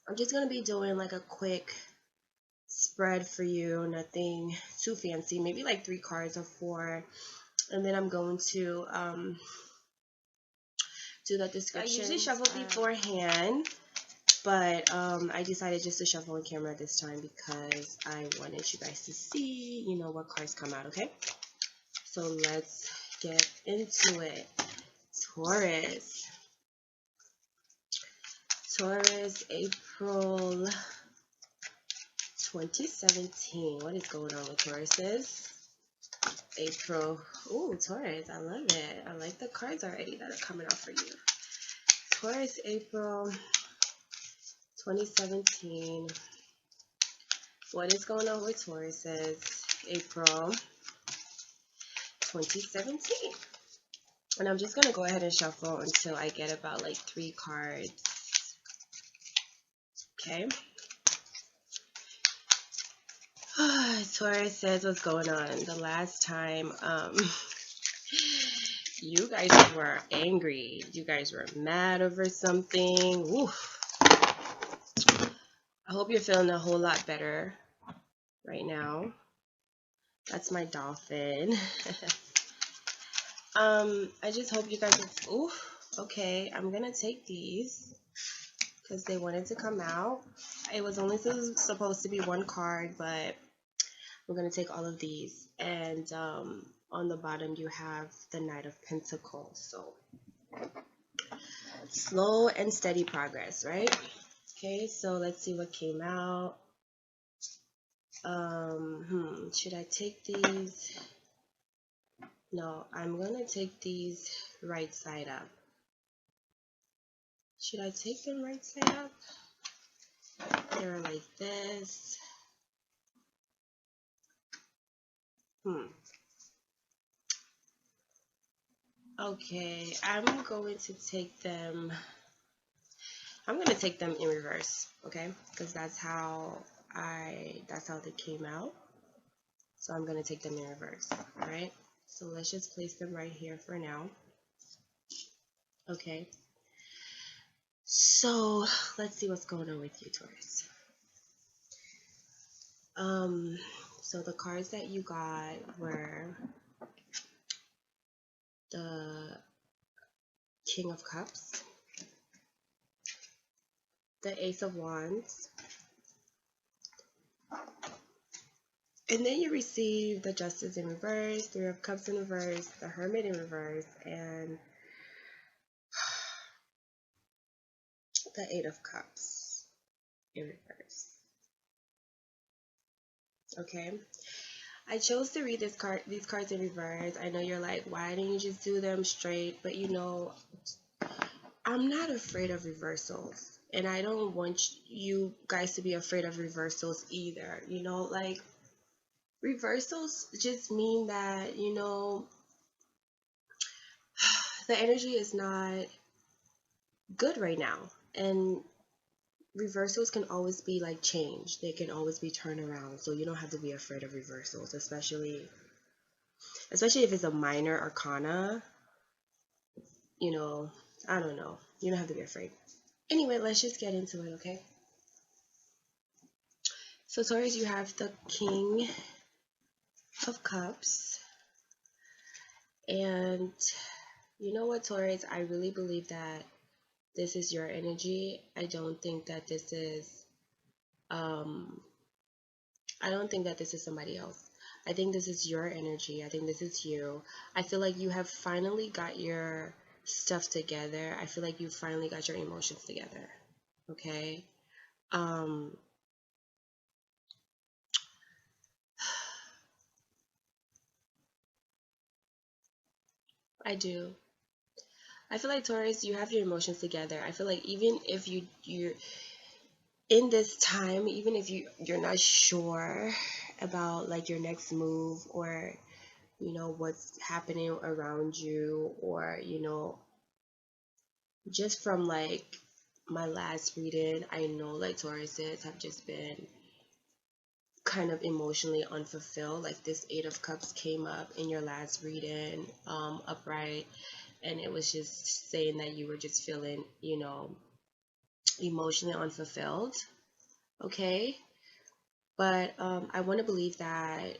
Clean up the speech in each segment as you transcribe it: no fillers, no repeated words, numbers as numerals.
I'm just going to be doing like a quick spread for you, nothing too fancy, maybe like 3 cards or 4. And then I'm going to do the description. I usually shuffle beforehand, but I decided just to shuffle on camera this time because I wanted you guys to see, you know, what cards come out, okay? So let's get into it. Taurus. Taurus, April 2017. What is going on with Tauruses? April. Ooh, Taurus. I love it. I like the cards already that are coming out for you. Taurus, April 2017. What is going on with Tauruses? April 2017. And I'm just going to go ahead and shuffle until I get about like 3 cards. Okay. Taurus says, what's going on? The last time, you guys were angry. You guys were mad over something. Oof. I hope you're feeling a whole lot better right now. That's my dolphin. I just hope you guys are, oof. Okay, I'm gonna take these because they wanted to come out. It was only supposed to be 1 card, but we're going to take all of these. And on the bottom, you have the Knight of Pentacles. So slow and steady progress, right? Okay, so let's see what came out. Should I take these? No, I'm going to take these right side up. Should I take them right side up? They're like this. Okay, I'm going to take them in reverse, okay? Because that's how they came out. So I'm going to take them in reverse, all right? So let's just place them right here for now. Okay. So let's see what's going on with you, Taurus. So the cards that you got were the King of Cups, the Ace of Wands, and then you receive the Justice in reverse, 3 of Cups in reverse, the Hermit in reverse, and the 8 of Cups in reverse. Okay. I chose to read these cards in reverse. I know you're like, why didn't you just do them straight? But you know, I'm not afraid of reversals. And I don't want you guys to be afraid of reversals either. You know, like, reversals just mean that, you know, the energy is not good right now. And reversals can always be like change. They can always be turned around. So you don't have to be afraid of reversals, especially if it's a minor arcana. You know, I don't know. You don't have to be afraid. Anyway, let's just get into it, okay? So Taurus, you have the King of Cups. And you know what, Taurus? I really believe that this is your energy. I don't think that this is somebody else. I think this is your energy. I think this is you. I feel like you have finally got your stuff together. I feel like you finally got your emotions together. Okay? I do. I feel like, Taurus, you have your emotions together. I feel like even if you're in this time, even if you're not sure about like your next move, or you know what's happening around you, or you know, just from like my last reading, I know like Tauruses have just been kind of emotionally unfulfilled. Like this 8 of Cups came up in your last reading, upright, and it was just saying that you were just feeling, you know, emotionally unfulfilled. Okay. But I want to believe that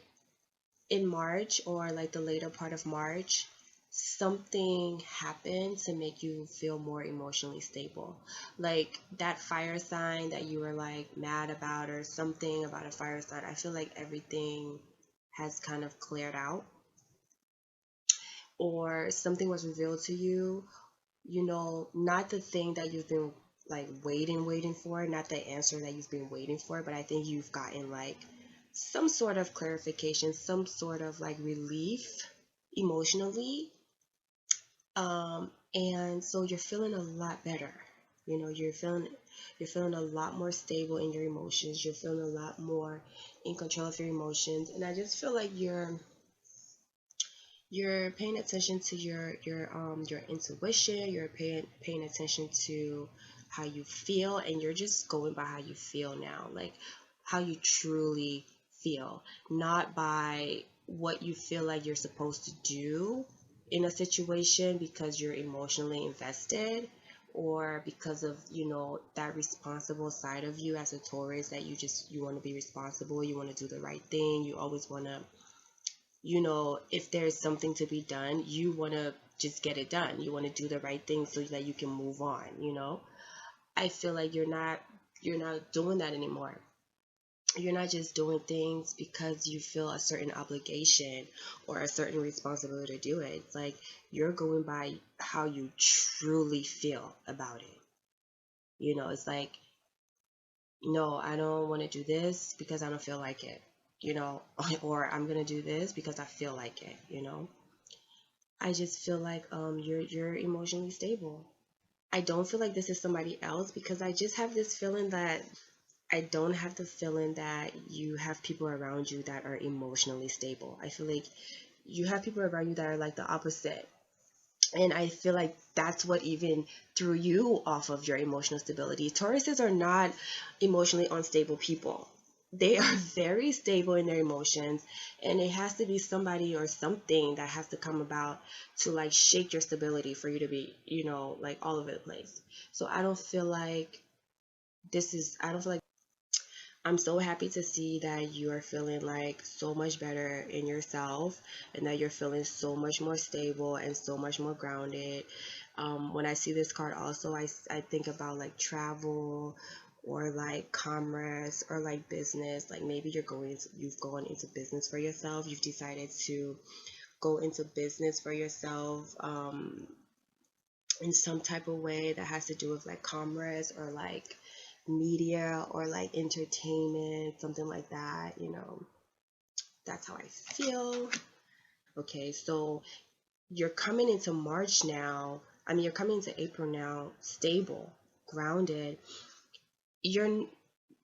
in March or like the later part of March, something happened to make you feel more emotionally stable. Like that fire sign that you were like mad about or something about a fire sign, I feel like everything has kind of cleared out, or something was revealed to you, not the thing that you've been like waiting for, not the answer that you've been waiting for, but I think you've gotten like some sort of clarification, some sort of like relief emotionally. And so you're feeling a lot better. You're feeling a lot more stable in your emotions. You're feeling a lot more in control of your emotions. And I just feel like you're paying attention to your intuition. You're paying attention to how you feel, and you're just going by how you feel now, like how you truly feel, not by what you feel like you're supposed to do in a situation because you're emotionally invested, or because of that responsible side of you as a Taurus, that you want to be responsible, you want to do the right thing, you always want to, if there's something to be done, you want to just get it done. You want to do the right thing so that you can move on. I feel like you're not doing that anymore. You're not just doing things because you feel a certain obligation or a certain responsibility to do it. It's like you're going by how you truly feel about it. It's like, no, I don't want to do this because I don't feel like it, or I'm going to do this because I feel like it. I just feel like you're emotionally stable. I don't feel like this is somebody else, because I just have this feeling that I don't have the feeling that you have people around you that are emotionally stable. I feel like you have people around you that are like the opposite. And I feel like that's what even threw you off of your emotional stability. Tauruses are not emotionally unstable people. They are very stable in their emotions, and it has to be somebody or something that has to come about to like shake your stability for you to be, like all over the place. So I don't feel like I'm so happy to see that you are feeling like so much better in yourself, and that you're feeling so much more stable and so much more grounded. When I see this card, also, I think about like travel or like commerce or like business. Like maybe you've gone into business for yourself. You've decided to go into business for yourself, in some type of way that has to do with like commerce or like media or like entertainment, something like that. That's how I feel. Okay, so you're coming into March now. I mean, you're coming into April now, stable, grounded. You're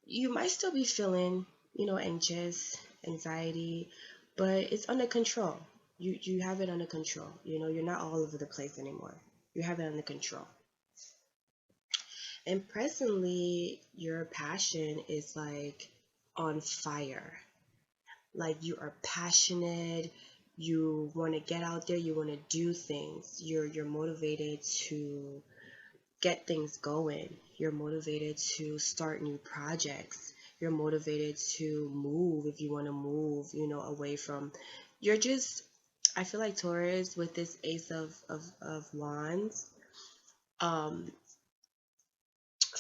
you might still be feeling, anxious, anxiety, but it's under control. You have it under control. You're not all over the place anymore. You have it under control. And presently, your passion is like on fire. Like you are passionate, you want to get out there, you want to do things. You're motivated to get things going. You're motivated to start new projects. You're motivated to move if you want to move, away from. You're just I feel like Taurus, with this ace of wands, um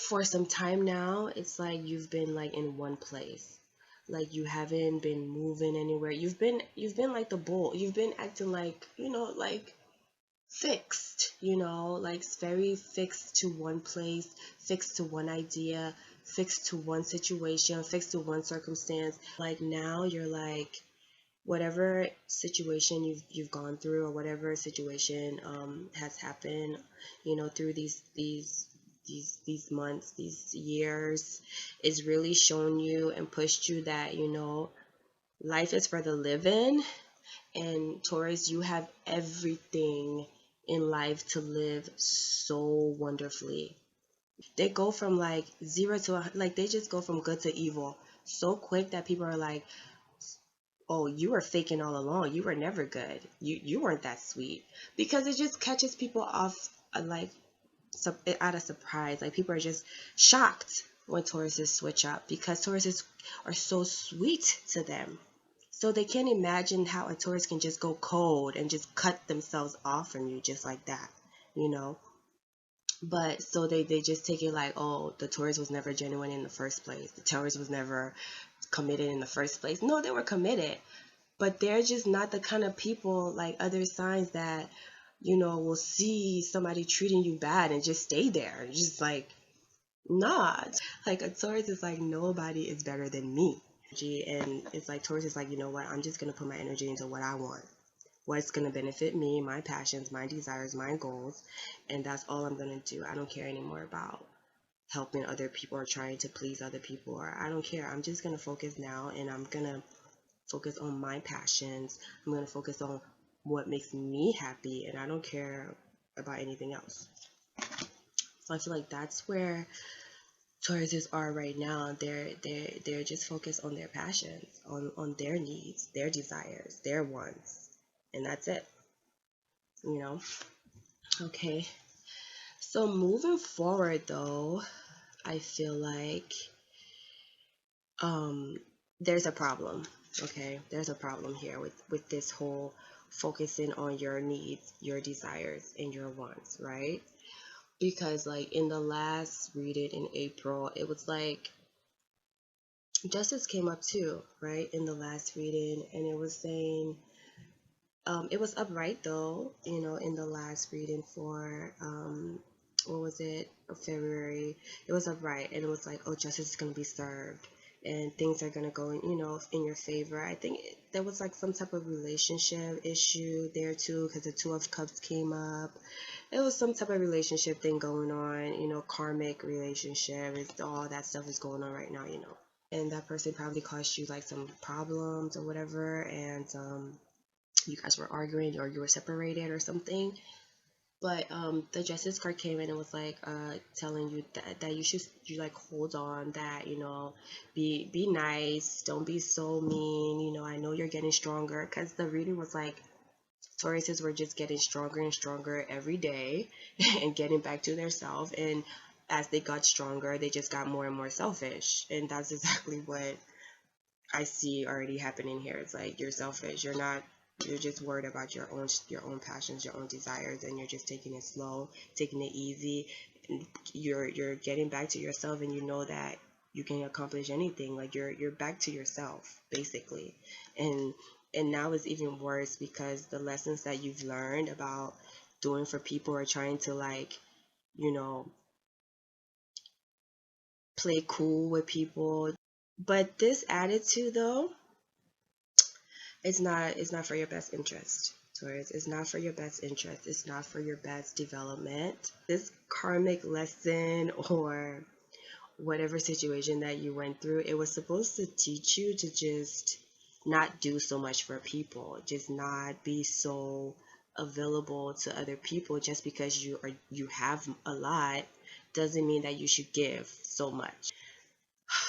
for some time now, it's like you've been like in one place. Like you haven't been moving anywhere. You've been like the bull. You've been acting like, like fixed, like very fixed to one place, fixed to one idea, fixed to one situation, fixed to one circumstance. Like now you're like, whatever situation you've gone through, or whatever situation has happened, through these months, these years, is really shown you and pushed you that life is for the living. And Taurus, you have everything in life to live so wonderfully. They go from like zero to like they just go from good to evil so quick that people are like, oh, you were faking all along. You were never good. You weren't that sweet. Because it just catches people off, like out of surprise. Like, people are just shocked when Tauruses switch up, because Tauruses are so sweet to them. So they can't imagine how a Taurus can just go cold and just cut themselves off from you just like that, you know? But so they just take it like, oh, the Taurus was never genuine in the first place. The Taurus was never committed in the first place. No, they were committed, but they're just not the kind of people like other signs that, will see somebody treating you bad and just stay there. Just like, nah. Like, a Taurus is like, nobody is better than me. And it's like, Taurus is like, you know what? I'm just going to put my energy into what I want, what's going to benefit me, my passions, my desires, my goals. And that's all I'm going to do. I don't care anymore about helping other people or trying to please other people, or I don't care. I'm just going to focus now, and I'm going to focus on my passions. I'm going to focus on what makes me happy, and I don't care about anything else. So I feel like that's where Tauruses are right now. They're just focused on their passions, on their needs, their desires, their wants, and that's it. You know. Okay. So moving forward, though, I feel like there's a problem. Okay, there's a problem here with this whole focusing on your needs, your desires, and your wants, right? Because like in the last reading in April, it was like justice came up too, right? In the last reading, and it was saying it was upright though, in the last reading for what was it, February. It was upright, and it was like, oh, justice is going to be served, and things are going to go in your favor. I think there was like some type of relationship issue there too, because the Two of Cups came up. It was some type of relationship thing going on, karmic relationship. It's all that stuff is going on right now. And that person probably caused you like some problems or whatever, and you guys were arguing or you were separated or something. But the justice card came in and was like telling you that you like hold on, that be nice, don't be so mean. I know you're getting stronger, because the reading was like Tauruses were just getting stronger and stronger every day and getting back to their self, and as they got stronger they just got more and more selfish, and that's exactly what I see already happening here. It's like, you're selfish. You're just worried about your own passions, your own desires, and you're just taking it slow, taking it easy. And you're getting back to yourself, and you know that you can accomplish anything. Like, you're back to yourself basically. And now it's even worse, because the lessons that you've learned about doing for people, or trying to like, you know, play cool with people. But this attitude though, it's not for your best interest. Taurus, it's not for your best interest. It's not for your best development. This karmic lesson, or whatever situation that you went through, it was supposed to teach you to just not do so much for people, just not be so available to other people. Just because you have a lot doesn't mean that you should give so much.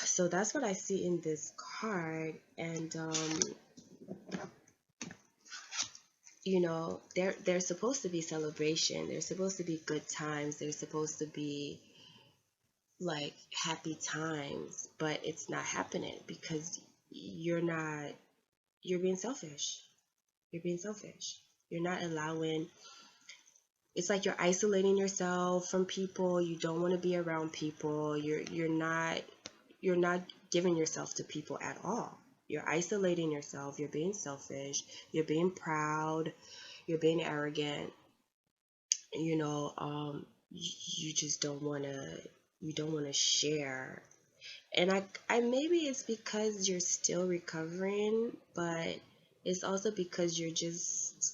So that's what I see in this card. And there's supposed to be celebration, there's supposed to be good times, there's supposed to be like happy times, but it's not happening, because you're being selfish. You're not allowing. It's like you're isolating yourself from people. You don't want to be around people. You're not giving yourself to people at all. You're isolating yourself. You're being selfish. You're being proud. You're being arrogant. You just don't want to. You don't want to share. And I maybe it's because you're still recovering, but it's also because you're just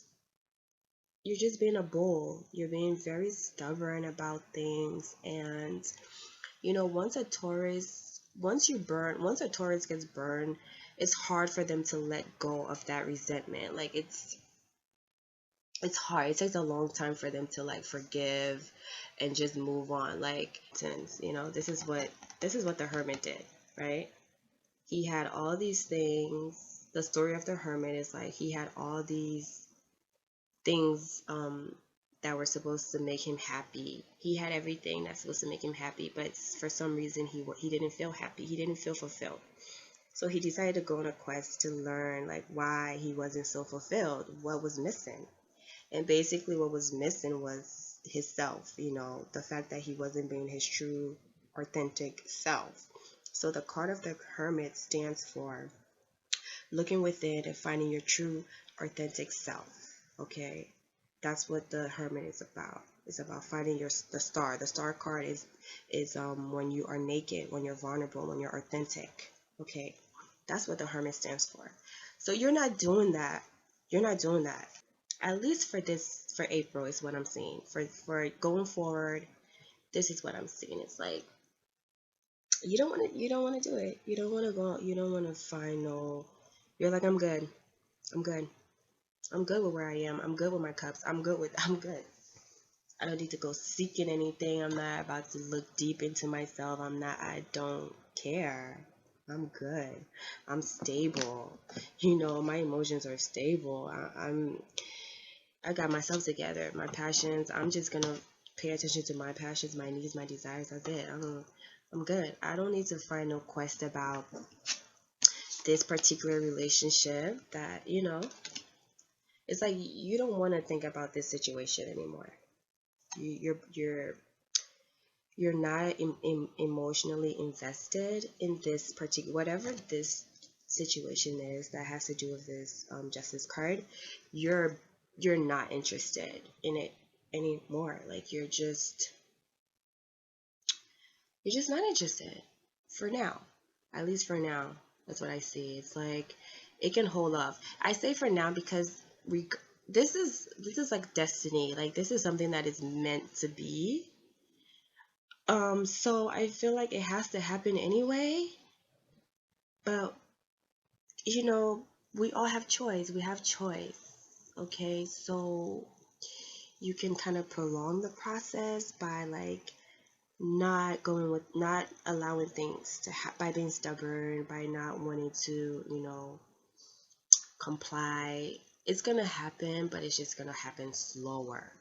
being a bull. You're being very stubborn about things. And once a Taurus gets burned, it's hard for them to let go of that resentment. Like, it's hard. It takes a long time for them to like forgive and just move on. Like, since this is what the Hermit did, right? He had all these things. The story of the Hermit is like, he had all these things that were supposed to make him happy. He had everything that's supposed to make him happy, but for some reason he didn't feel happy. He didn't feel fulfilled. So he decided to go on a quest to learn like why he wasn't so fulfilled, what was missing. And basically what was missing was his self, the fact that he wasn't being his true authentic self. So the card of the Hermit stands for looking within and finding your true authentic self. Okay, that's what the Hermit is about. It's about finding the star. The star card is when you are naked, when you're vulnerable, when you're authentic. Okay, that's what the Hermit stands for. So you're not doing that. You're not doing that. At least for April is what I'm seeing. For going forward, this is what I'm seeing. It's like you don't want to do it. You don't want to go. You don't want to find no. You're like, I'm good. I'm good. I'm good with where I am. I'm good with my cups. I'm good. I don't need to go seeking anything. I'm not about to look deep into myself. I don't care. I'm good. I'm stable. My emotions are stable. I got myself together. My passions, I'm just gonna pay attention to my passions, my needs, my desires. That's it. I'm good. I don't need to find no quest about this particular relationship that, it's like you don't want to think about this situation anymore. You're not emotionally invested in this particular whatever this situation is that has to do with this justice card. You're not interested in it anymore. Like you're just not interested for now. At least for now, that's what I see. It's like it can hold off. I say for now because we this is like destiny. Like this is something that is meant to be. So I feel like it has to happen anyway. But we all have choice. We have choice. Okay, so you can kind of prolong the process by like not allowing things to by being stubborn, by not wanting to comply. It's gonna happen, but it's just gonna happen slower.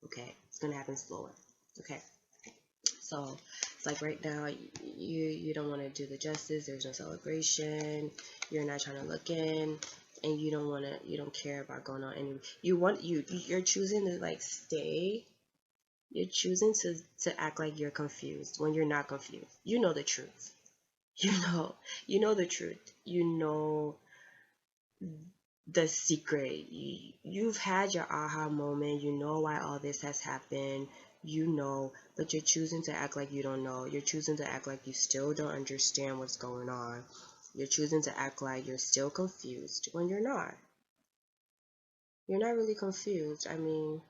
Okay, it's gonna happen slower. Okay, so it's like right now you don't want to do the justice. There's no celebration. You're not trying to look in, and you don't care about going on any. You're choosing to like stay. You're choosing to act like you're confused when you're not confused. You know the truth. You know the truth. You know the secret. You've had your aha moment. You know why all this has happened. But you're choosing to act like you don't know. You're choosing to act like you still don't understand what's going on. You're choosing to act like you're still confused when you're not. You're not really confused. I mean,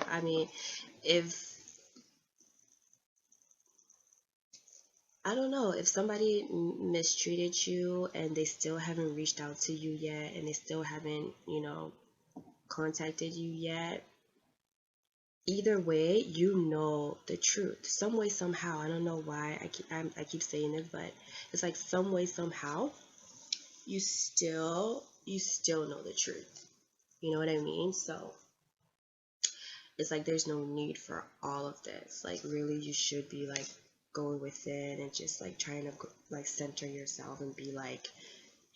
I mean, if I don't know if somebody mistreated you and they still haven't reached out to you yet and they still haven't, contacted you yet. Either way, you know the truth. Some way, somehow. I don't know why I keep saying this, but it's like some way, somehow, you still know the truth. You know what I mean? So it's like there's no need for all of this. Like really, you should be like going within and just like trying to like center yourself and be like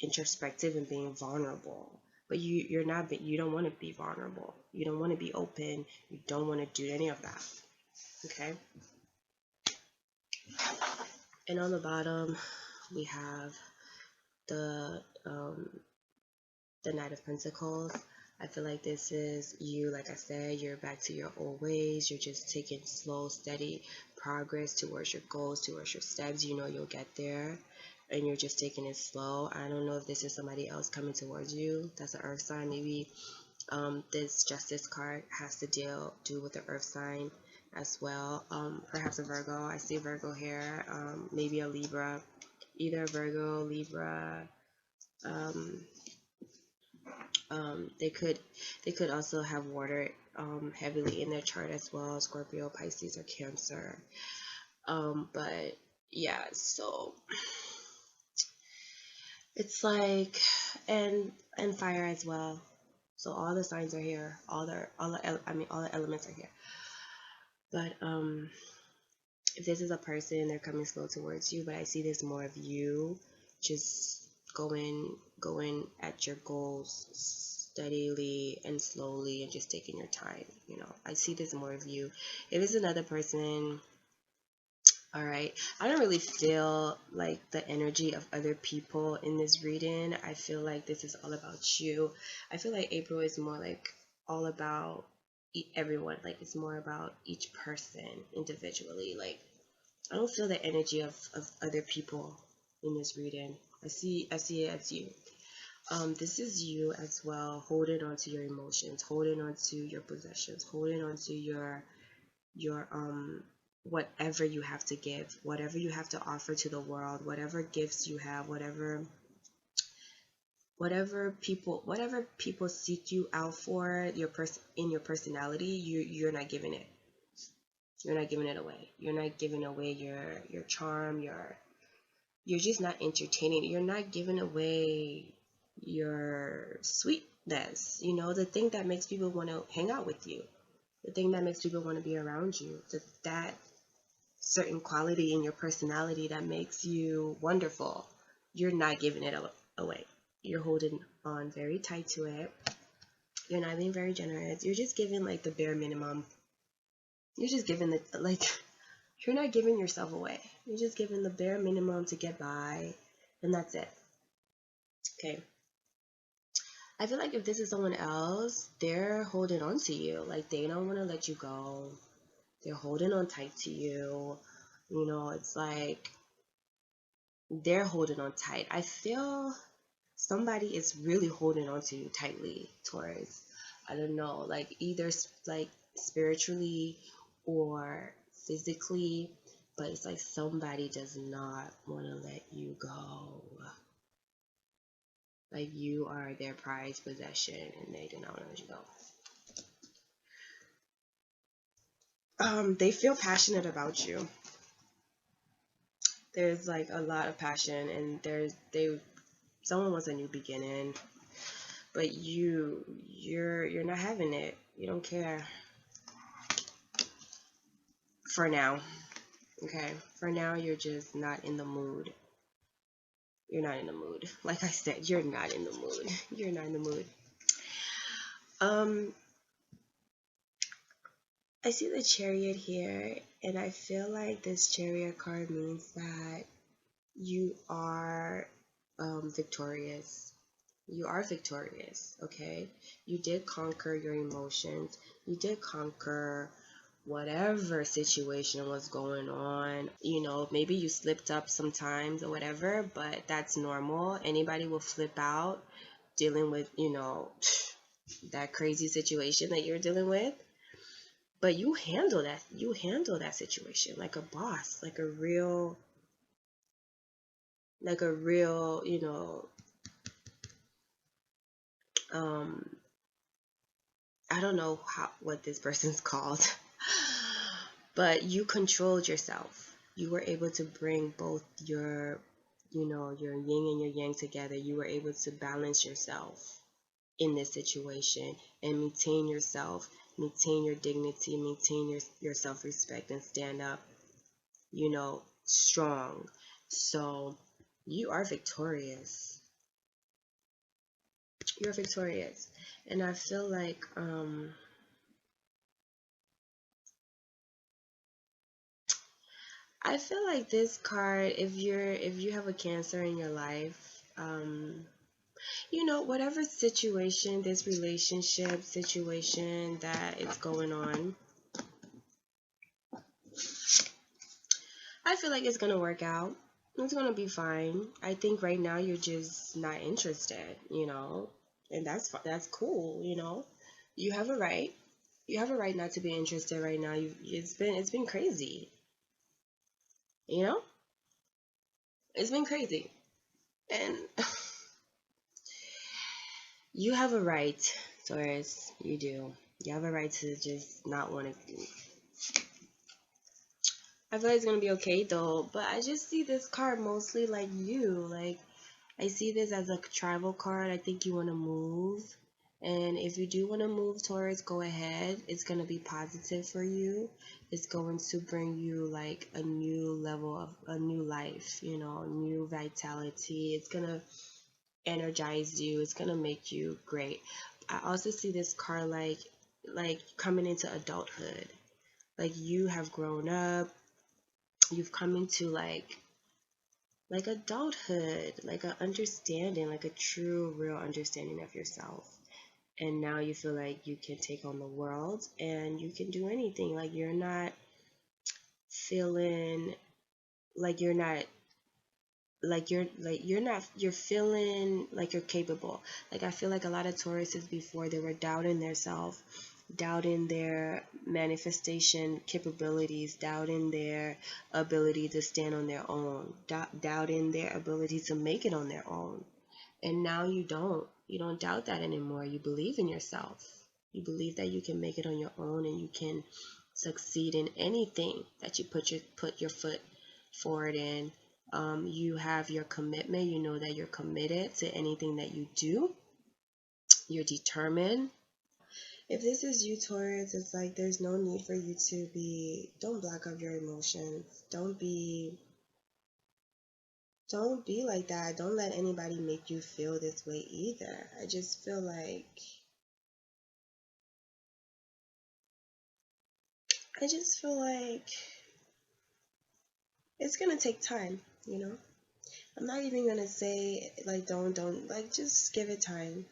introspective and being vulnerable. But you don't want to be vulnerable. You don't want to be open. You don't want to do any of that. Okay? And on the bottom, we have the Knight of Pentacles. I feel like this is you, like I said, you're back to your old ways. You're just taking slow, steady progress towards your goals, towards your steps. You know you'll get there. And you're just taking it slow. I don't know if this is somebody else coming towards you. That's an earth sign. Maybe this justice card has to do with the earth sign as well. Perhaps a Virgo. I see Virgo here. Maybe a Libra. Either Virgo, Libra. They could also have water heavily in their chart as well. Scorpio, Pisces, or Cancer. But yeah, so It's like, and fire as well. So all the signs are here. All the elements are here. But if this is a person, they're coming slow towards you, but I see this more of you just going at your goals steadily and slowly and just taking your time. I see this more of you. If it's another person, all right, I don't really feel like the energy of other people in this reading. I feel like this is all about you. I feel like April is more like all about everyone. Like it's more about each person individually. Like I don't feel the energy of other people in this reading. I see it as you. This is you as well, holding on to your emotions, holding on to your possessions, holding on to your whatever you have to give, whatever you have to offer to the world, whatever gifts you have, whatever people seek you out for, in your personality, you're not giving it. You're not giving it away. You're not giving away your charm, you're just not entertaining. You're not giving away your sweetness, the thing that makes people want to hang out with you, the thing that makes people want to be around you, that certain quality in your personality that makes you wonderful. You're not giving it away. You're holding on very tight to it. You're not being very generous. You're just giving like the bare minimum. You're just giving you're not giving yourself away. You're just giving the bare minimum to get by, and that's it. Okay. I feel like if this is someone else, they're holding on to you. Like they don't want to let you go. They're holding on tight to you. It's like they're holding on tight. I feel somebody is really holding on to you tightly, Taurus. I don't know, like either like spiritually or physically, but it's like somebody does not want to let you go. Like you are their prized possession and they do not want to let you go. They feel passionate about you. There's like a lot of passion, and someone wants a new beginning, but you're not having it. You don't care for now. Okay, for now you're just not in the mood. You're not in the mood. Like I said, you're not in the mood. You're not in the mood. Um, I see the Chariot here, and I feel like this Chariot card means that you are victorious. You are victorious, okay? You did conquer your emotions. You did conquer whatever situation was going on. Maybe you slipped up sometimes or whatever, but that's normal. Anybody will flip out dealing with, that crazy situation that you're dealing with. But you handle that situation like a boss, like a real, um I don't know what this person's called. But you controlled yourself. You were able to bring both your yin and your yang together. You were able to balance yourself in this situation and maintain yourself, maintain your dignity, maintain your self-respect, and stand up, strong. So you are victorious. You're victorious. And I feel like this card, if you have a Cancer in your life, whatever situation, this relationship situation that is going on, I feel like it's gonna work out. It's gonna be fine. I think right now you're just not interested, and that's cool. You have a right. You have a right not to be interested right now. It's been crazy. You know, it's been crazy, and you have a right, Taurus. You do. You have a right to just not want to. I feel like it's gonna be okay though, but I just see this card mostly like you, like I see this as a travel card. I think you want to move. And if you do want to move, Taurus, go ahead. It's going to be positive for you. It's going to bring you like a new level of a new life, you know, new vitality. It's going to energize you. It's going to make you great. I also see this card like coming into adulthood. Like you have grown up. You've come into like adulthood, like a understanding, like a true, real understanding of yourself. And now you feel like you can take on the world and you can do anything. Like you're not feeling like you're feeling like you're capable. Like I feel like a lot of Tauruses before, they were doubting their self, doubting their manifestation capabilities, doubting their ability to stand on their own, doubting their ability to make it on their own. And now you don't doubt that anymore. You believe in yourself. You believe that you can make it on your own and you can succeed in anything that you put your foot forward in. You have your commitment. You know that you're committed to anything that you do. You're determined. If this is you, Taurus, it's like there's no need for you to don't block up your emotions. Don't be like that. Don't let anybody make you feel this way either. I just feel like it's gonna take time, you know? I'm not even gonna say like don't like just give it time,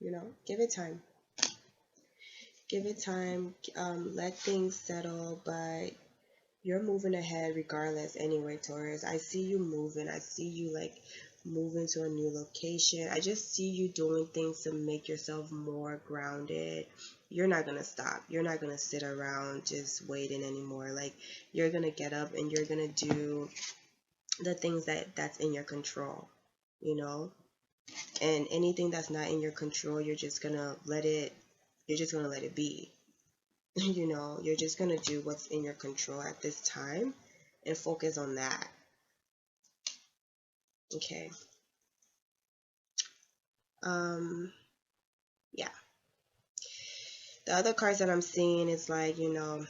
you know? Give it time. Give it time, let things settle, but you're moving ahead regardless anyway, Taurus. I see you moving. I see you like moving to a new location. I just see you doing things to make yourself more grounded. You're not going to stop. You're not going to sit around just waiting anymore. Like you're going to get up and you're going to do the things that's in your control, you know? And anything that's not in your control, you're just going to let it be. You know, you're just going to do what's in your control at this time and focus on that. Okay. Yeah. The other cards that I'm seeing is like, you know,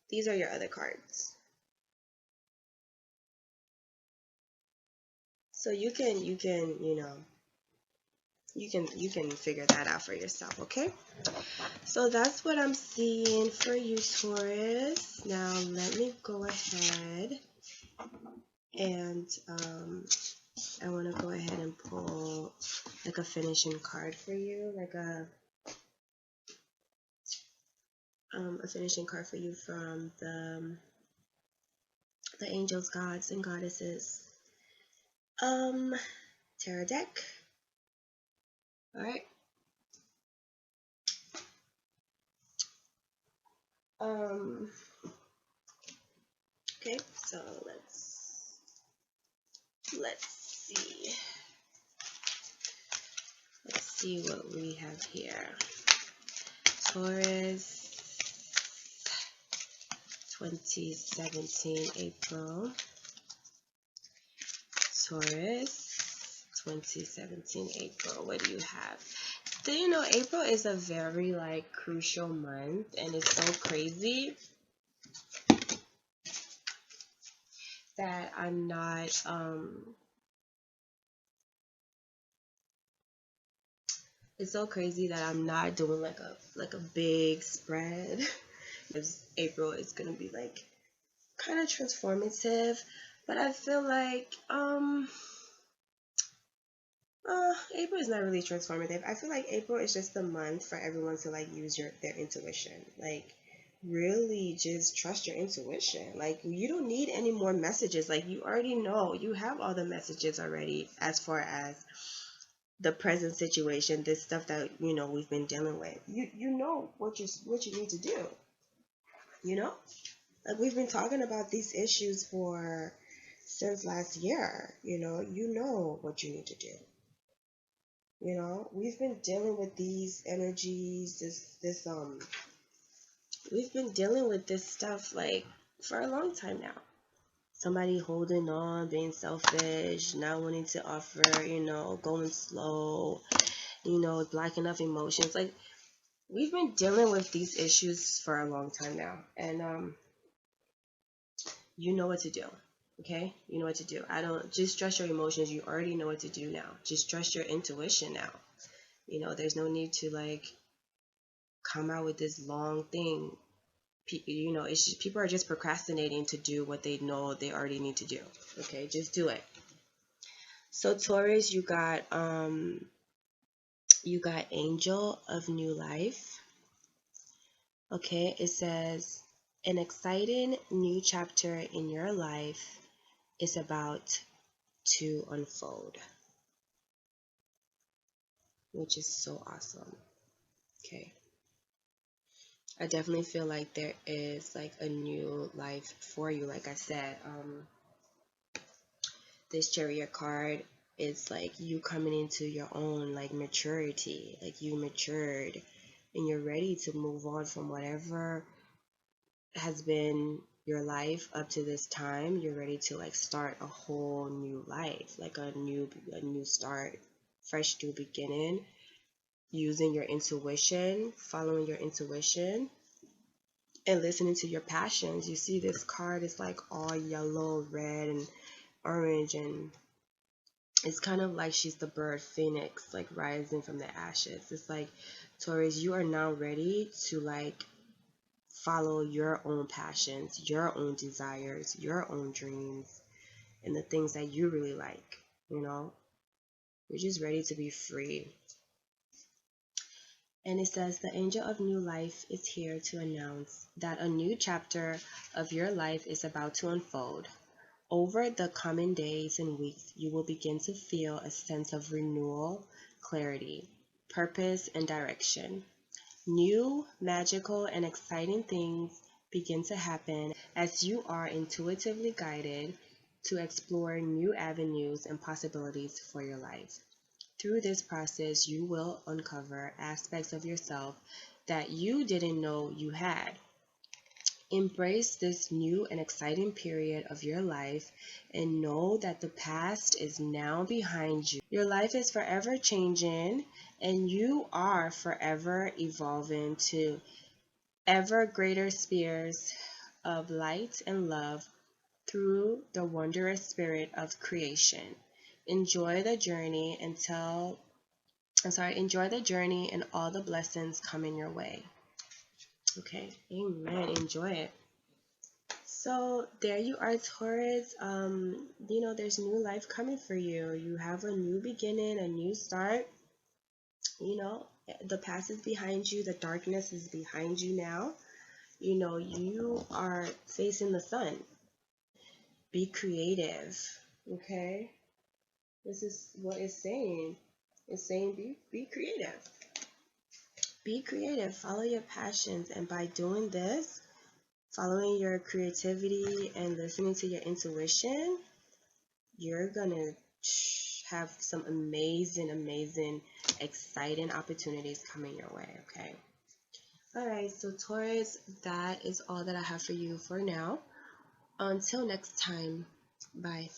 these are your other cards. So you can, you know, you can figure that out for yourself, okay? So that's what I'm seeing for you, Taurus. Now let me go ahead and I want to go ahead and pull like a finishing card for you, like a finishing card for you from the angels, gods, and goddesses tarot deck. All right. Okay, so let's see. Let's see what we have here. Taurus, 2017 April. Taurus, 2017 April. What do you have? Do you know April is a very like crucial month, and it's so crazy that I'm not it's so crazy that I'm not doing like a big spread because April is gonna be like kind of transformative, but I feel like April is not really transformative. I feel like April is just the month for everyone to like use their intuition. Like really just trust your intuition. Like you don't need any more messages. Like you already know. You have all the messages already as far as the present situation, this stuff that you know we've been dealing with. You know what you need to do. You know? Like we've been talking about these issues for since last year. You know what you need to do. You know, we've been dealing with these energies, we've been dealing with this stuff like for a long time now. somebody holding on, being selfish, not wanting to offer, going slow, blocking off emotions. Like, we've been dealing with these issues for a long time now, and you know what to do. Okay, you know what to do. I don't just trust your emotions. You already know what to do now. Just trust your intuition now. There's no need to like come out with this long thing. It's just, people are just procrastinating to do what they know they already need to do. Okay, just do it. So Taurus, you got Angel of New Life. Okay, it says an exciting new chapter in your life is about to unfold, which is so awesome. Okay. I definitely feel like there is like a new life for you. Like I said, this chariot card is like you coming into your own like maturity, like you matured and you're ready to move on from whatever has been your life up to this time. You're ready to like start a whole new life, like a new start, fresh new beginning, using your intuition, following your intuition, and listening to your passions. You see this card is like all yellow, red, and orange, and it's kind of like she's the bird phoenix, like rising from the ashes. It's like, Taurus, you are now ready to like follow your own passions, your own desires, your own dreams, and the things that you really like. You're just ready to be free. And it says the angel of new life is here to announce that a new chapter of your life is about to unfold. Over the coming days and weeks, you will begin to feel a sense of renewal, clarity, purpose, and direction. New, magical, and exciting things begin to happen as you are intuitively guided to explore new avenues and possibilities for your life. Through this process, you will uncover aspects of yourself that you didn't know you had. Embrace this new and exciting period of your life and know that the past is now behind you. Your life is forever changing and you are forever evolving to ever greater spheres of light and love through the wondrous spirit of creation. Enjoy the journey enjoy the journey and all the blessings coming your way. Okay, amen. Enjoy it. So there you are, Taurus. There's new life coming for you. You have a new beginning, a new start. The past is behind you. The darkness is behind you now. You are facing the sun. Be creative. Okay? This is what it's saying. It's saying be creative. Be creative. Follow your passions. And by doing this, following your creativity and listening to your intuition, you're gonna have some amazing, exciting opportunities coming your way. Okay. Alright, so Taurus, that is all that I have for you for now. Until next time, bye.